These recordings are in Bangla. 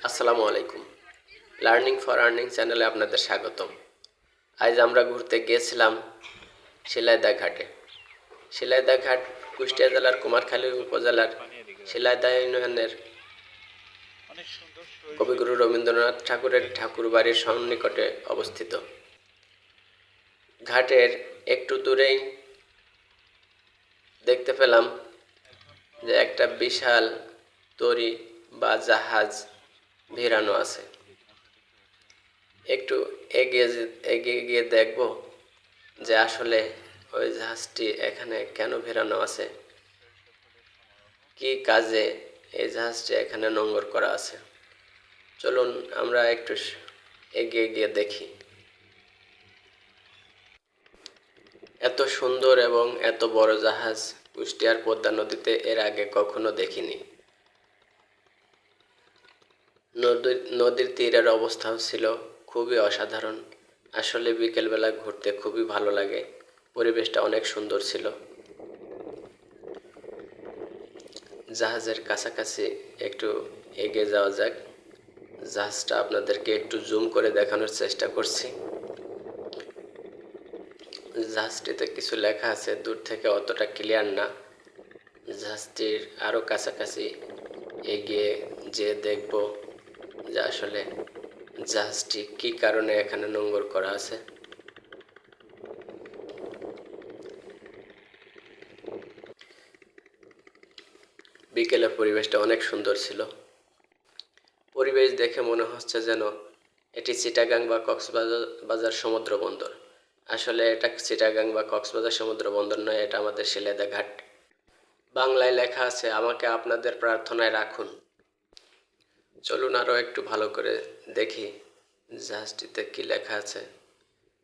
আসসালামু আলাইকুম। লার্নিং ফর আর্নিং চ্যানেলে আপনাদের স্বাগতম। আজ আমরা ঘুরতে গিয়েছিলাম শিলাইদহ ঘাটে। শিলাইদহ ঘাট কুষ্টিয়া জেলার কুমারখালী উপজেলার শিলাইদহ ইউনিয়নের কবিগুরু রবীন্দ্রনাথ ঠাকুরের ঠাকুরবাড়ির সন্নিকটে অবস্থিত। ঘাটের একটু দূরেই দেখতে পেলাম যে একটা বিশাল তরী বা জাহাজ ভিড়ানো আছে। একটু এগিয়ে গিয়ে দেখব যে আসলে ওই জাহাজটি এখানে কেন ভিড়ানো আছে, কি কাজে এই জাহাজটি এখানে নোঙর করা আছে। চলুন আমরা একটু এগিয়ে গিয়ে দেখি। এত সুন্দর এবং এত বড় জাহাজ কুষ্টিয়ার পদ্মা নদীতে এর আগে কখনো দেখিনি। নদীর তীরের অবস্থাও ছিল খুবই অসাধারণ। আসলে বিকেলবেলা ঘুরতে খুবই ভালো লাগে, পরিবেশটা অনেক সুন্দর ছিল। জাহাজের কাছাকাছি একটু এগিয়ে যাওয়া যাক। জাহাজটা আপনাদেরকে একটু জুম করে দেখানোর চেষ্টা করছি। জাহাজটিতে কিছু লেখা আছে, দূর থেকে অতটা ক্লিয়ার না। জাহাজটির আরও কাছাকাছি এগিয়ে যেয়ে দেখব যে আসলে জাহাজটি কী কারণে এখানে নোঙর করা আছে। বিকেলের পরিবেশটা অনেক সুন্দর ছিল। পরিবেশ দেখে মনে হচ্ছে যেন এটি চিটাগাং বা কক্সবাজার সমুদ্র বন্দর। আসলে এটা চিটাগাং বা কক্সবাজার সমুদ্র বন্দর নয়, এটা আমাদের শিলাইদহ ঘাট। বাংলায় লেখা আছে, আমাকে আপনাদের প্রার্থনায় রাখুন। চলুন আরও একটু ভালো করে দেখি জাহাজটিতে কি লেখা আছে।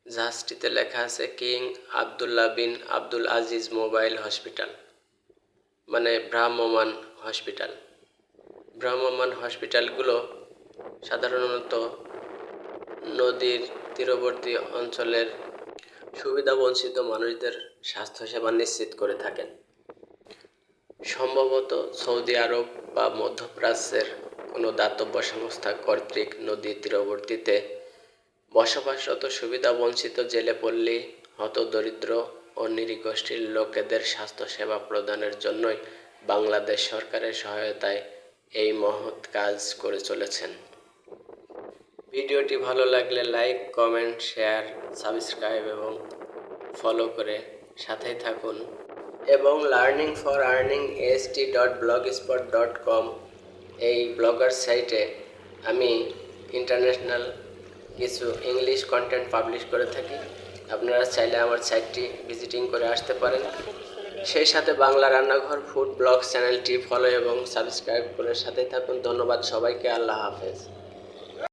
জাহাজটিতে লেখা আছে কিং আবদুল্লাহ বিন আব্দুল আজিজ মোবাইল হসপিটাল, মানে ভ্রাম্যমাণ হসপিটাল। ভ্রাম্যমাণ হসপিটালগুলো সাধারণত নদীর তীরবর্তী অঞ্চলের সুবিধাবঞ্চিত মানুষদের স্বাস্থ্যসেবা নিশ্চিত করে থাকেন। সম্ভবত সৌদি আরব বা মধ্যপ্রাচ্যের কোনো দাতব্য সংস্থা কর্তৃক নদী তীরবর্তীতে বসবাসরত সুবিধাবঞ্চিত জেলেপল্লী, হতদরিদ্র ও নৃগোষ্ঠীর লোকেদের স্বাস্থ্যসেবা প্রদানের জন্যই বাংলাদেশ সরকারের সহায়তায় এই মহৎ কাজ করে চলেছেন। ভিডিওটি ভালো লাগলে লাইক, কমেন্ট, শেয়ার, সাবস্ক্রাইব এবং ফলো করে সাথেই থাকুন। এবং লার্নিং ফর আর্নিং ast.blogspot.com এই ব্লগার সাইটে আমি ইন্টারন্যাশনাল কিছু ইংলিশ কন্টেন্ট পাবলিশ করে থাকি। আপনারা চাইলে আমার সাইটটি ভিজিটিং করে আসতে পারেন। সেই সাথে বাংলা রান্নাঘর ফুড ব্লগ চ্যানেলটি ফলো এবং সাবস্ক্রাইব করে সাথে থাকুন। ধন্যবাদ সবাইকে। আল্লাহ হাফেজ।